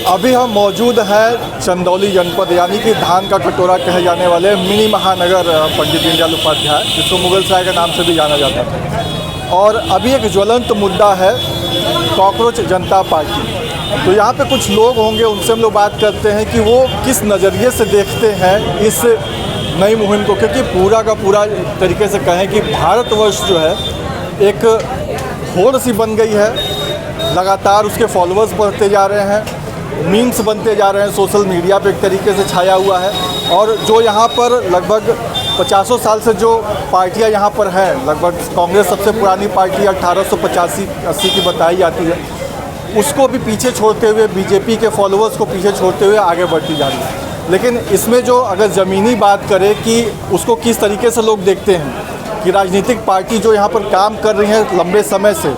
अभी हम मौजूद हैं चंदौली जनपद यानी कि धान का कटोरा कहे जाने वाले मिनी महानगर पंडित दीनदयाल उपाध्याय, जिसको मुगलसराय के नाम से भी जाना जाता था। और अभी एक ज्वलंत मुद्दा है कॉकरोच जनता पार्टी। तो यहाँ पे कुछ लोग होंगे, उनसे हम लोग बात करते हैं कि वो किस नज़रिए से देखते हैं इस नई मुहिम को, क्योंकि पूरा का पूरा एक तरीके से कहें कि भारतवर्ष जो है एक होड़ सी बन गई है। लगातार उसके फॉलोअर्स बढ़ते जा रहे हैं, मीम्स बनते जा रहे हैं, सोशल मीडिया पे एक तरीके से छाया हुआ है। और जो यहाँ पर लगभग 50 साल से जो पार्टियाँ यहाँ पर हैं, लगभग कांग्रेस सबसे पुरानी पार्टी 1885-80 की बताई जाती है, उसको भी पीछे छोड़ते हुए, बीजेपी के फॉलोअर्स को पीछे छोड़ते हुए आगे बढ़ती जा रही है। लेकिन इसमें जो अगर ज़मीनी बात करें कि उसको किस तरीके से लोग देखते हैं कि राजनीतिक पार्टी जो यहाँ पर काम कर रही है लंबे समय से,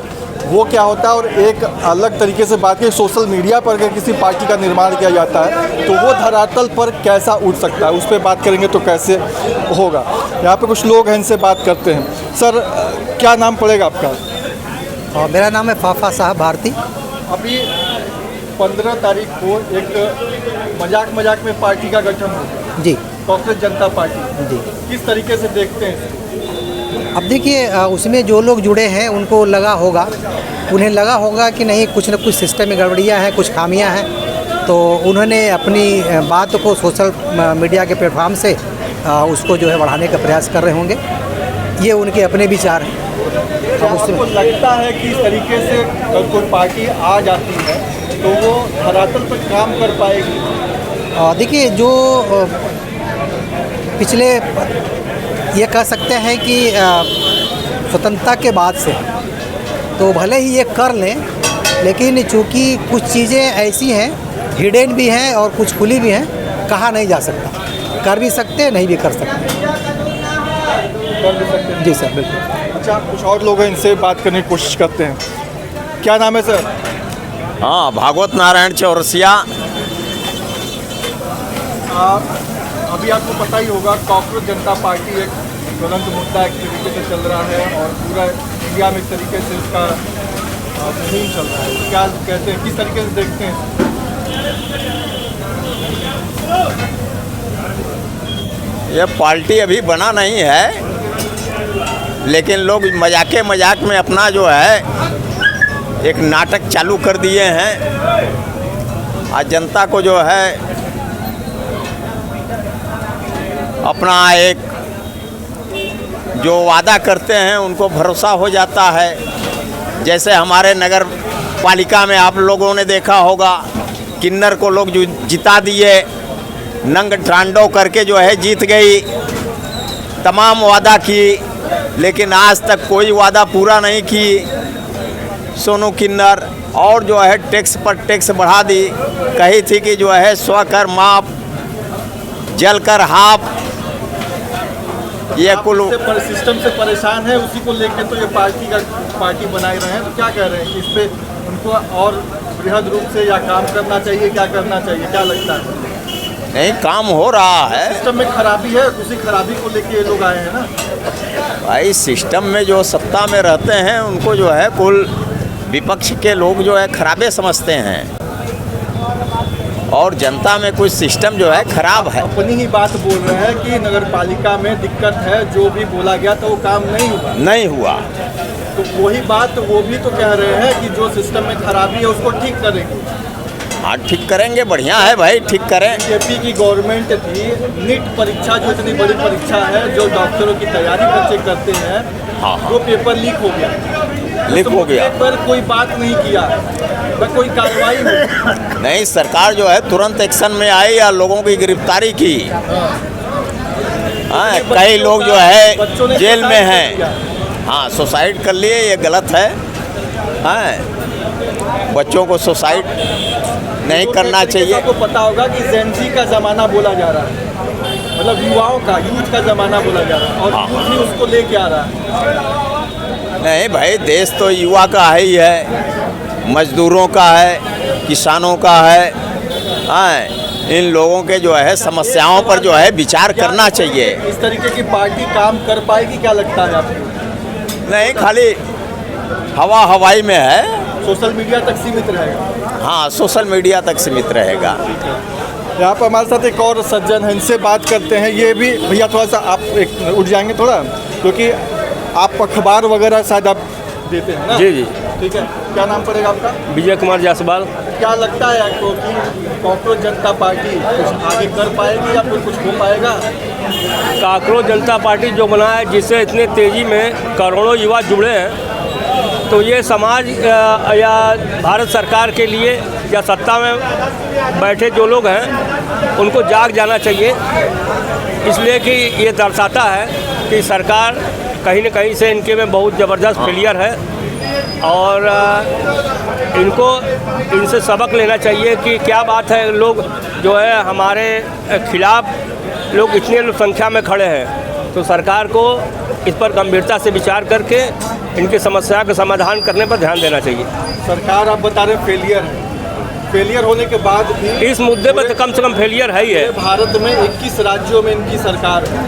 वो क्या होता है, और एक अलग तरीके से बात करें सोशल मीडिया पर अगर किसी पार्टी का निर्माण किया जाता है तो वो धरातल पर कैसा उठ सकता है, उस पर बात करेंगे तो कैसे होगा। यहाँ पे कुछ लोग हैं, इनसे बात करते हैं। सर, क्या नाम पड़ेगा आपका? मेरा नाम है फाफा साहब भारती। अभी 15 तारीख को एक मजाक में पार्टी का गठन होगा जी, कांग्रेस जनता पार्टी जी। किस तरीके से देखते हैं? अब देखिए, उसमें जो लोग जुड़े हैं उनको उन्हें लगा होगा कि नहीं, कुछ न कुछ सिस्टम में गड़बड़ियाँ हैं, कुछ खामियां हैं, तो उन्होंने अपनी बात को सोशल मीडिया के प्लेटफॉर्म से उसको जो है बढ़ाने का प्रयास कर रहे होंगे। ये उनके अपने विचार हैं। आपको लगता है कि इस तरीके से अगर कोई पार्टी आ जाती है तो वो धरातल पर काम कर पाएगी? देखिए, जो पिछले ये कह सकते हैं कि स्वतंत्रता के बाद से तो भले ही ये कर लें, लेकिन चूँकि कुछ चीज़ें ऐसी हैं, हिडन भी हैं और कुछ खुली भी हैं, कहा नहीं जा सकता। कर भी सकते हैं, नहीं भी कर सकते। जी सर, बिल्कुल। अच्छा, कुछ और लोग हैं, इनसे बात करने की कोशिश करते हैं। क्या नाम है सर? हाँ, भागवत नारायण चौरसिया। अभी आपको पता ही होगा कॉकरोच जनता पार्टी एक ज्वलंत मुद्दा एक तरीके से चल रहा है और पूरा इंडिया में एक तरीके से इसका मुहिम चल रहा है। क्या कहते हैं, किस तरीके से देखते हैं? ये पार्टी अभी बना नहीं है, लेकिन लोग मजाक में अपना जो है एक नाटक चालू कर दिए हैं। आज जनता को जो है अपना एक जो वादा करते हैं उनको भरोसा हो जाता है। जैसे हमारे नगर पालिका में आप लोगों ने देखा होगा, किन्नर को लोग जो जिता दिए, नंग ट्रांडो करके जो है जीत गई, तमाम वादा की, लेकिन आज तक कोई वादा पूरा नहीं की सोनू किन्नर। और जो है टैक्स पर टैक्स बढ़ा दी, कही थी कि जो है स्वकर माप जल कर हाफ। ये कुल सिस्टम से परेशान है, उसी को लेकर तो ये पार्टी बनाए रहे हैं। तो क्या कह रहे हैं कि इस पे उनको और बृहद रूप से या काम करना चाहिए, क्या करना चाहिए, क्या लगता है? नहीं, काम हो रहा है। सिस्टम में खराबी है, उसी खराबी को लेके ये लोग आए हैं ना भाई। सिस्टम में जो सत्ता में रहते हैं उनको जो है कुल विपक्ष के लोग जो है खराबे समझते हैं, और जनता में कुछ सिस्टम जो है खराब है। अपनी ही बात बोल रहे हैं कि नगर पालिका में दिक्कत है, जो भी बोला गया था वो काम नहीं हुआ। तो वही बात वो भी तो कह रहे हैं कि जो सिस्टम में खराबी है उसको ठीक करेंगे। हाँ, ठीक करेंगे, बढ़िया है भाई, ठीक करें। बीजेपी की गवर्नमेंट थी, नीट परीक्षा जो इतनी बड़ी परीक्षा है, जो डॉक्टरों की तैयारी बच्चे करते हैं, हाँ, वो पेपर लीक हो गया। पर कोई बात नहीं किया, न कोई कार्रवाई हुई। नहीं, सरकार जो है तुरंत एक्शन में आई या लोगों की गिरफ्तारी की। हाँ, कई लोग जो है जेल में हैं। हाँ, सुसाइड कर लिए, ये गलत है। हाँ, बच्चों को सुसाइड नहीं करना चाहिए। आपको पता होगा कि जेनजी का ज़माना बोला जा रहा है, मतलब युवाओं का, यूथ का ज़माना बोला जा रहा है, और यूथ ही उसको लेके आ रहा है। नहीं भाई, देश तो युवा का ही है, मजदूरों का है, किसानों का है। हाँ, इन लोगों के जो है समस्याओं पर जो है विचार करना चाहिए। इस तरीके की पार्टी काम कर पाएगी, क्या लगता है आपको? नहीं, खाली हवाई में है, सोशल मीडिया तक सीमित रहेगा। हाँ, सोशल मीडिया तक सीमित रहेगा। यहाँ पर हमारे साथ एक और सज्जन हैं, इनसे बात करते हैं। ये भी भैया थोड़ा सा आप एक उठ जाएंगे थोड़ा, क्योंकि आप अखबार वगैरह शायद आप देते हैं ना? जी जी। ठीक है, क्या नाम पड़ेगा आपका? विजय कुमार जायसवाल। क्या लगता है आपको कि कॉकरोच जनता पार्टी कुछ आगे कर पाएगी या फिर कुछ हो पाएगा? कॉकरोच जनता पार्टी जो बना है, जिससे इतने तेज़ी में करोड़ों युवा जुड़े हैं, तो ये समाज या भारत सरकार के लिए या सत्ता में बैठे जो लोग हैं उनको जाग जाना चाहिए, इसलिए कि ये दर्शाता है कि सरकार कहीं न कहीं से इनके में बहुत ज़बरदस्त फेलियर है और इनको इनसे सबक लेना चाहिए कि क्या बात है, लोग जो है हमारे खिलाफ लोग इतने संख्या में खड़े हैं, तो सरकार को इस पर गंभीरता से विचार करके इनकी समस्या का समाधान करने पर ध्यान देना चाहिए। सरकार आप बता रहे फेलियर है, फेलियर होने के बाद भी इस मुद्दे पर तो कम से कम फेलियर है ही है। भारत में 21 राज्यों में इनकी सरकार है,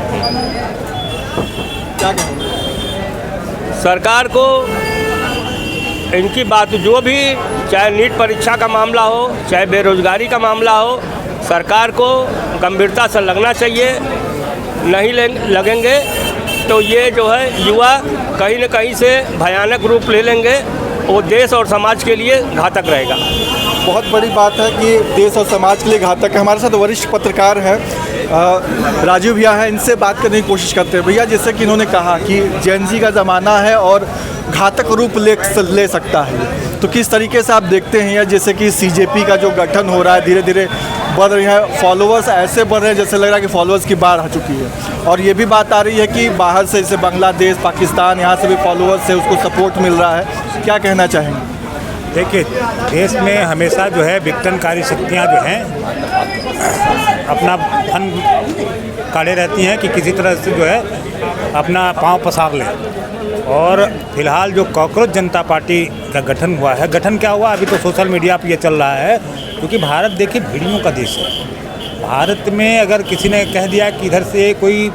क्या कहेंगे? सरकार को इनकी बात जो भी, चाहे नीट परीक्षा का मामला हो, चाहे बेरोजगारी का मामला हो, सरकार को गंभीरता से लगना चाहिए। नहीं लगेंगे तो ये जो है युवा कहीं न कहीं से भयानक रूप ले लेंगे, वो देश और समाज के लिए घातक रहेगा। बहुत बड़ी बात है कि देश और समाज के लिए घातक है। हमारे साथ वरिष्ठ पत्रकार हैं राजीव भैया हैं, इनसे बात करने की कोशिश करते हैं। भैया, जैसे कि इन्होंने कहा कि जेन-ज़ी का ज़माना है और घातक रूप ले सकता है, तो किस तरीके से आप देखते हैं, या जैसे कि सीजेपी का जो गठन हो रहा है, धीरे धीरे बढ़ रही है, फॉलोअर्स ऐसे बढ़ रहे हैं जैसे लग रहा है कि फॉलोअर्स की बाढ़ आ चुकी है, और ये भी बात आ रही है कि बाहर से जैसे बांग्लादेश, पाकिस्तान, यहाँ से भी फॉलोअर्स से उसको सपोर्ट मिल रहा है। क्या कहना चाहेंगे? देखिए, देश में हमेशा जो है विघटनकारी शक्तियाँ जो हैं अपना फन काढ़े रहती हैं कि किसी तरह से जो है अपना पाँव पसार लें। और फिलहाल जो कॉकरोच जनता पार्टी का गठन हुआ है, गठन क्या हुआ अभी तो सोशल मीडिया पर ये चल रहा है, क्योंकि भारत देखिए भीड़ियों का देश है। भारत में अगर किसी ने कह दिया कि इधर से कोई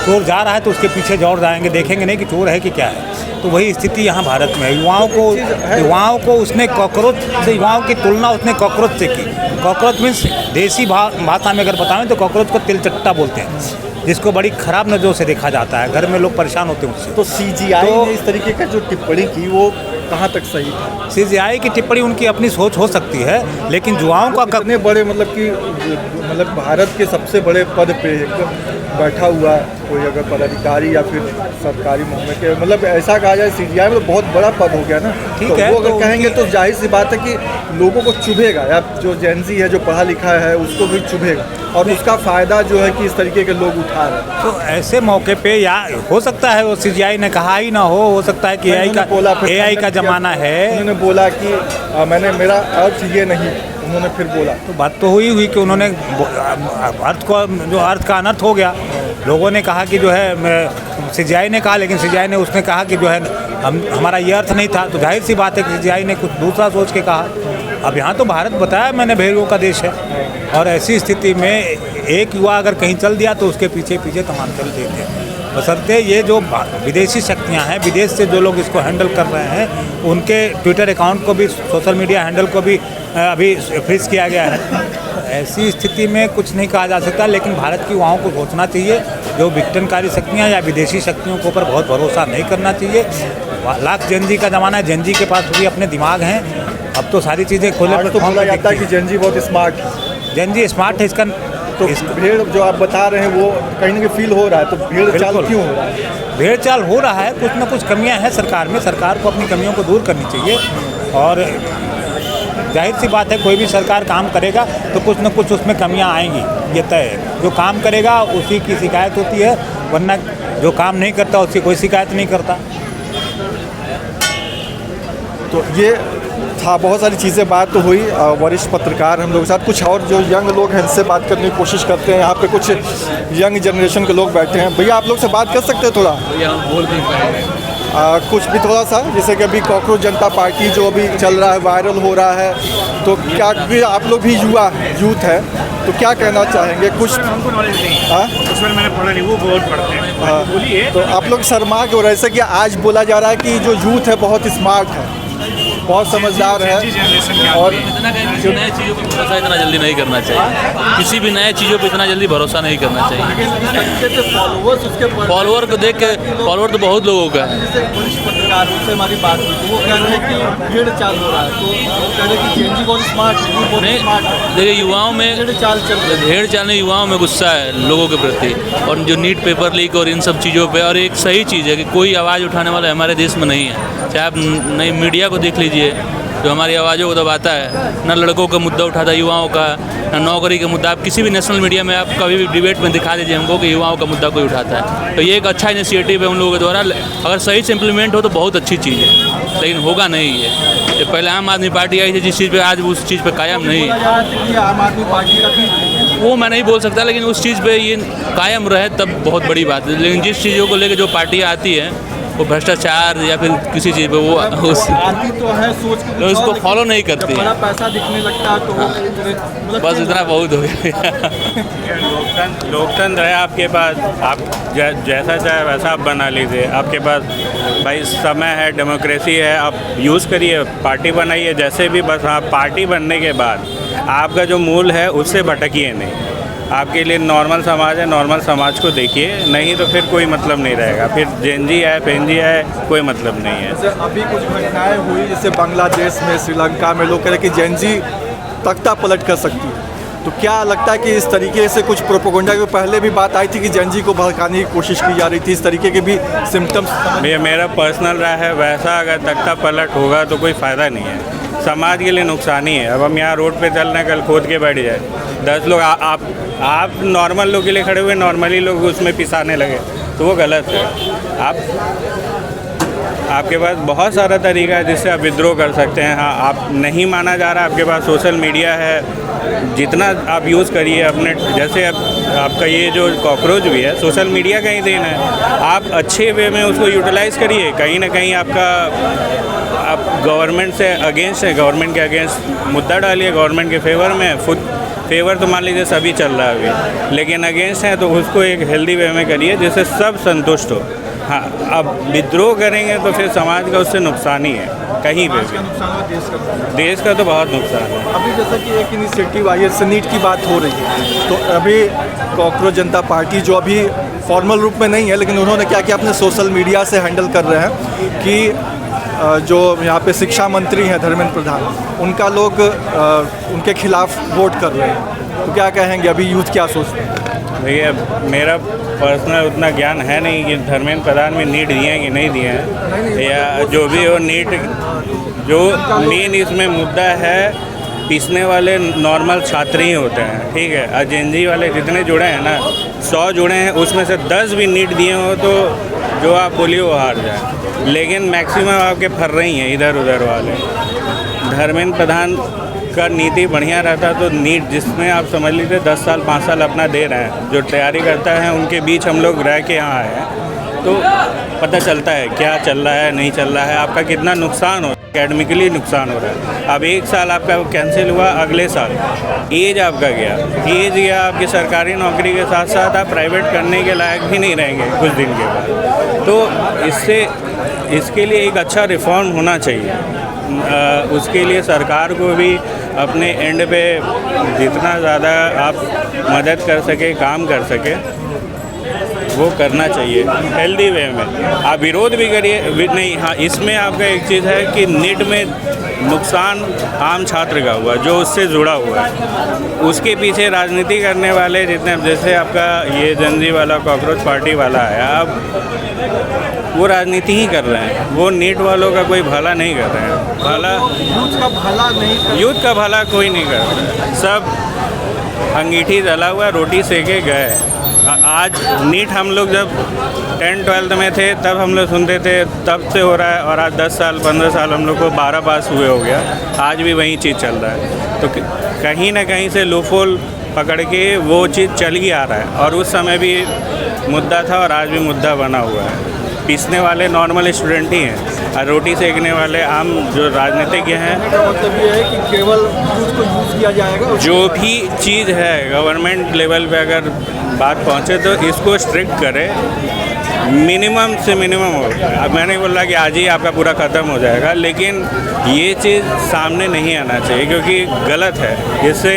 चोर जा रहा है तो उसके पीछे दौड़ जाएंगे, देखेंगे नहीं कि चोर है कि क्या है। तो वही स्थिति यहाँ भारत में है। युवाओं को उसने कॉकरोच से, युवाओं की तुलना उसने कॉकरोच से की। कॉकरोच मीन्स देसी भाषा में अगर बताएं तो कॉकरोच को तिलचट्टा बोलते हैं, जिसको बड़ी ख़राब नज़रों से देखा जाता है, घर में लोग परेशान होते हैं उससे। तो सीजीआई ने इस तरीके का जो टिप्पणी की वो कहाँ तक सही है? सीजीआई की टिप्पणी उनकी अपनी सोच हो सकती है, लेकिन युवाओं का कितने बड़े मतलब भारत के सबसे बड़े पद पे एकदम बैठा हुआ कोई अगर पदाधिकारी या फिर सरकारी मुहम्मद के, मतलब ऐसा कहा जाए सीजीआई में तो बहुत बड़ा पद हो गया ना। ठीक तो है, वो अगर कहेंगे तो जाहिर सी बात है कि लोगों को चुभेगा, या जो जेन-ज़ी है जो पढ़ा लिखा है उसको भी चुभेगा, और उसका फ़ायदा जो है कि इस तरीके के लोग उठा रहे हैं। तो ऐसे मौके पे या हो सकता है वो सीजीआई ने कहा ही ना हो सकता है कि एआई का ज़माना है। उन्होंने बोला कि मैंने, मेरा अर्थ ये नहीं, उन्होंने फिर बोला। तो बात तो हुई कि उन्होंने अर्थ को, जो अर्थ का अनर्थ हो गया, लोगों ने कहा कि जो है सीजीआई ने कहा, लेकिन सीजीआई ने उसने कहा कि जो है हमारा ये अर्थ नहीं था। तो जाहिर सी बात है कि सीजीआई ने कुछ दूसरा सोच के कहा। अब यहाँ तो भारत बताया मैंने भेड़ियों का देश है, और ऐसी स्थिति में एक युवा अगर कहीं चल दिया तो उसके पीछे पीछे तमाम चल देते हैं। बशर्ते ये जो विदेशी शक्तियाँ हैं, विदेश से जो लोग इसको हैंडल कर रहे हैं, उनके ट्विटर अकाउंट को भी, सोशल मीडिया हैंडल को भी अभी फ्रीज किया गया है। ऐसी स्थिति में कुछ नहीं कहा जा सकता, लेकिन भारत की युवाओं को सोचना चाहिए, जो विघटनकारी शक्तियाँ या विदेशी शक्तियों के ऊपर बहुत भरोसा नहीं करना चाहिए। लाख जेन-ज़ी का ज़माना है, जेन-ज़ी के पास भी अपने दिमाग हैं। अब तो सारी चीज़ें खोले पर तो बोला जाता है कि जेन-ज़ी बहुत स्मार्ट है। जेन-ज़ी स्मार्ट है, इसका तो भीड़ जो आप बता रहे हैं वो कहीं ना कहीं फील हो रहा है, तो भीड़ चाल क्यों हो रहा है? भीड़ चाल हो रहा है, कुछ ना कुछ कमियां हैं सरकार में, सरकार को अपनी कमियों को दूर करनी चाहिए। और जाहिर सी बात है, कोई भी सरकार काम करेगा तो कुछ ना कुछ उसमें कमियां आएंगी, ये तय है। जो काम करेगा उसी की शिकायत होती है, वरना जो काम नहीं करता उसकी कोई शिकायत नहीं करता। तो ये था, बहुत सारी चीज़ें बात तो हुई। वरिष्ठ पत्रकार हम लोग के साथ, कुछ और जो यंग लोग हैं इनसे बात करने की कोशिश करते हैं। यहाँ पे कुछ यंग जनरेशन के लोग बैठे हैं। भैया, आप लोग से बात कर सकते हैं थोड़ा? बोल नहीं पाएंगे। कुछ भी थोड़ा सा, जैसे कि अभी कॉकरोच जनता पार्टी जो अभी चल रहा है, वायरल हो रहा है, तो क्या कि आप लोग भी यूथ है, तो क्या कहना चाहेंगे? कुछ हमको नॉलेज नहीं है, उसमें मैंने पढ़ा नहीं, वो बहुत पढ़ते हैं। बोलिए। तो आप लोग शर्मा के, और ऐसे कि आज बोला जा रहा है कि जो यूथ है बहुत स्मार्ट है, बहुत समझदार है और नए चीज़ों पर भरोसा इतना जल्दी नहीं करना चाहिए। किसी भी नए चीज़ों पर इतना जल्दी भरोसा नहीं करना चाहिए। फॉलोअर को देख के, फॉलोअर तो बहुत लोगों का है। वरिष्ठ पत्रकारों से हमारी बात हुई तो वो कह रहे हैं कि भीड़ चाल हो रहा है, तो वो कह रहे हैं कि जेनजी बहुत स्मार्ट है। देखिए युवाओं में भीड़ चाल चल रही है। भेड़ चालने युवाओं में गुस्सा है लोगों के प्रति, और जो नीट पेपर लीक और इन सब चीज़ों पे। और एक सही चीज़ है कि कोई आवाज़ उठाने वाला हमारे देश में नहीं है। चाहे आप नई मीडिया को देख लीजिए जो हमारी आवाज़ों को दबाता है, ना लड़कों का मुद्दा उठाता है युवाओं का, ना नौकरी का मुद्दा। आप किसी भी नेशनल मीडिया में आप कभी भी डिबेट में दिखा दीजिए हमको कि युवाओं का मुद्दा कोई उठाता है। तो ये एक अच्छा इनिशिएटिव है उन लोगों के द्वारा। अगर सही से इम्प्लीमेंट हो तो बहुत अच्छी चीज़ है, लेकिन होगा नहीं ये पहले आम आदमी पार्टी आई थी जिस चीज़ पे, आज उस चीज़ पे कायम नहीं है। आम आदमी पार्टी का भी वो मैं नहीं बोल सकता, लेकिन उस चीज़ पे ये कायम रहे तब बहुत बड़ी बात है। लेकिन जिस चीज़ों को लेकर जो पार्टियाँ आती है वो भ्रष्टाचार या फिर किसी चीज़ पे वो आती तो है सोच के तो उसको फॉलो नहीं करती। बड़ा पैसा दिखने लगता है तो वो बस इतना बहुत हो गया। लोकतंत्र है आपके पास, आप जैसा चाहे वैसा आप बना लीजिए। आपके पास भाई समय है, डेमोक्रेसी है, आप यूज़ करिए, पार्टी बनाइए जैसे भी। बस आप पार्टी बनने के बाद आपका जो मूल है उससे भटकिए नहीं। आपके लिए नॉर्मल समाज है, नॉर्मल समाज को देखिए, नहीं तो फिर कोई मतलब नहीं रहेगा। फिर जेनजी है, पेनजी है, कोई मतलब नहीं है। जैसे अभी कुछ घटनाएं हुई, जैसे बांग्लादेश में, श्रीलंका में लोग कह रहे हैं कि जेनजी तख्ता पलट कर सकती है। तो क्या लगता है कि इस तरीके से कुछ प्रोपोगंडा के पहले भी बात आई थी कि जेनजी को भड़काने की कोशिश की जा रही थी, इस तरीके के भी सिम्टम्स? ये मेरा पर्सनल राय है, वैसा अगर तख्ता पलट होगा तो कोई फ़ायदा नहीं है, समाज के लिए नुकसान ही है। अब हम यहाँ रोड पे चल रहे हैं, कल खोद के बैठ जाए 10 लोग, आप नॉर्मल लोग के लिए खड़े हुए, नॉर्मली लोग उसमें पिसाने लगे तो वो गलत है। आपके पास बहुत सारा तरीका है जिससे आप विद्रोह कर सकते हैं। हाँ, आप नहीं माना जा रहा, आपके पास सोशल मीडिया है, जितना आप यूज़ करिए अपने। जैसे अब आपका ये जो कॉकरोच भी है, सोशल मीडिया का ही देन है। आप अच्छे वे में उसको यूटिलाइज़ करिए। कहीं ना कहीं आप गवर्नमेंट से अगेंस्ट है, गवर्नमेंट के अगेंस्ट मुद्दा डालिए, गवर्नमेंट के फेवर में। फेवर तो मान लीजिए सभी चल रहा है अभी, लेकिन अगेंस्ट है तो उसको एक हेल्दी वे में करिए जिससे सब संतुष्ट हो। हाँ, अब विद्रोह करेंगे तो फिर समाज का उससे नुकसान ही है कहीं पे भी। देश का तो बहुत नुकसान है। अभी जैसा कि एक इनिशिएटिव आई है, नीट की बात हो रही है, तो अभी कॉकरोच जनता पार्टी जो अभी फॉर्मल रूप में नहीं है, लेकिन उन्होंने क्या किया, अपने सोशल मीडिया से हैंडल कर रहे हैं कि जो यहाँ पे शिक्षा मंत्री हैं धर्मेंद्र प्रधान, उनका लोग उनके खिलाफ वोट कर रहे हैं। तो क्या कहेंगे, अभी यूथ क्या सोचते हैं? भैया मेरा पर्सनल उतना ज्ञान है नहीं कि धर्मेंद्र प्रधान में नीट दिए हैं कि नहीं दिए हैं, या जो भी हो नीट, जो मेन इसमें मुद्दा है, पीसने वाले नॉर्मल छात्र ही होते हैं, ठीक है। अजेंजी वाले जितने जुड़े हैं ना, 100 जुड़े हैं, उसमें से 10 भी नीट दिए हो तो जो आप बोलिए वो हार जाए। लेकिन मैक्सिमम आपके फर रही हैं इधर उधर वाले। धर्मेंद्र प्रधान का नीति बढ़िया रहता तो नीट, जिसमें आप समझ लीजिए 10 साल 5 साल अपना दे रहे हैं, जो तैयारी करता है उनके बीच हम लोग रह के यहाँ आए हैं, तो पता चलता है क्या चल रहा है, नहीं चल रहा है, आपका कितना नुकसान हो, एकेडमिकली नुकसान हो रहा है। अब 1 साल आपका कैंसिल हुआ, अगले साल एज आपका गया, एज गया आपकी सरकारी नौकरी के साथ साथ आप प्राइवेट करने के लायक भी नहीं रहेंगे कुछ दिन के बाद। तो इसके लिए एक अच्छा रिफॉर्म होना चाहिए। उसके लिए सरकार को भी अपने एंड पे जितना ज़्यादा आप मदद कर सके, काम कर सके, वो करना चाहिए हेल्दी वे में। आप विरोध भी करिए नहीं। हाँ, इसमें आपका एक चीज़ है कि नीट में नुकसान आम छात्र का हुआ जो उससे जुड़ा हुआ है, उसके पीछे राजनीति करने वाले जितने, जैसे आपका ये जनजी वाला कॉकरोच पार्टी वाला है, अब वो राजनीति ही कर रहे हैं, वो नीट वालों का कोई भला नहीं कर रहे हैं। भला यूथ का भला नहीं, यूथ का भला कोई नहीं कर रहा, सब अंगीठी जला हुआ, रोटी सेके गए। आज नीट हम लोग जब 10-12 में थे तब हम लोग सुनते थे, तब से हो रहा है, और आज 10 साल 15 साल हम लोग को 12 पास हुए हो गया, आज भी वही चीज़ चल रहा है। तो कहीं ना कहीं से लूपहोल पकड़ के वो चीज़ चल ही आ रहा है, और उस समय भी मुद्दा था और आज भी मुद्दा बना हुआ है। पीसने वाले नॉर्मल स्टूडेंट ही हैं और रोटी सेकने वाले आम जो राजनीतिज्ञ हैं। मतलब ये है कि केवल उसको यूज़ किया जाएगा, जो भी चीज़ है गवर्नमेंट लेवल पे अगर बात पहुँचे तो इसको स्ट्रिक्ट करे, मिनिमम से मिनिमम हो। अब मैं नहीं बोल रहा कि आज ही आपका पूरा ख़त्म हो जाएगा, लेकिन ये चीज़ सामने नहीं आना चाहिए क्योंकि गलत है। इससे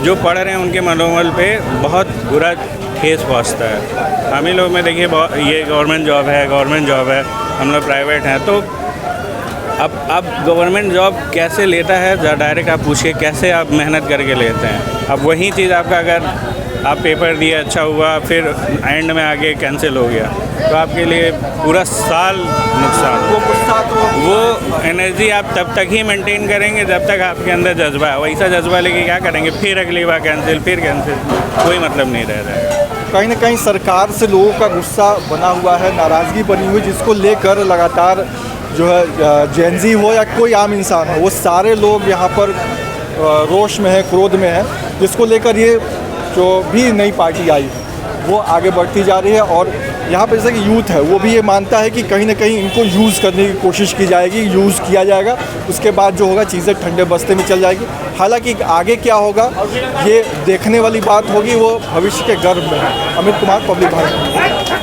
जो पढ़ रहे हैं उनके मनोबल पे बहुत बुरा ठेस पहुँचता है। हम ही लोग में देखिए ये गवर्नमेंट जॉब है, हम लोग प्राइवेट हैं। तो अब गवर्नमेंट जॉब कैसे लेता है, डायरेक्ट आप पूछिए कैसे आप मेहनत करके लेते हैं। अब वही चीज़ आपका अगर आप पेपर दिए अच्छा हुआ, फिर एंड में आगे कैंसिल हो गया, तो आपके लिए पूरा साल नुकसान। वो एनर्जी आप तब तक ही मेंटेन करेंगे जब तक आपके अंदर जज्बा है। वैसा जज्बा लेके क्या करेंगे, फिर अगली बार कैंसिल, कोई मतलब नहीं रह रहा है। कहीं ना कहीं सरकार से लोगों का गुस्सा बना हुआ है, नाराज़गी बनी हुई, जिसको लेकर लगातार जो है जेनजी हो या कोई आम इंसान हो, वो सारे लोग यहाँ पर रोष में है, क्रोध में है, जिसको लेकर ये जो भी नई पार्टी आई वो आगे बढ़ती जा रही है। और यहाँ पर जैसे कि यूथ है वो भी ये मानता है कि कहीं ना कहीं इनको यूज़ करने की कोशिश की जाएगी, यूज़ किया जाएगा, उसके बाद जो होगा चीज़ें ठंडे बस्ते में चल जाएगी। हालांकि आगे क्या होगा ये देखने वाली बात होगी, वो भविष्य के गर्भ में है। अमित कुमार, पब्लिक भारत।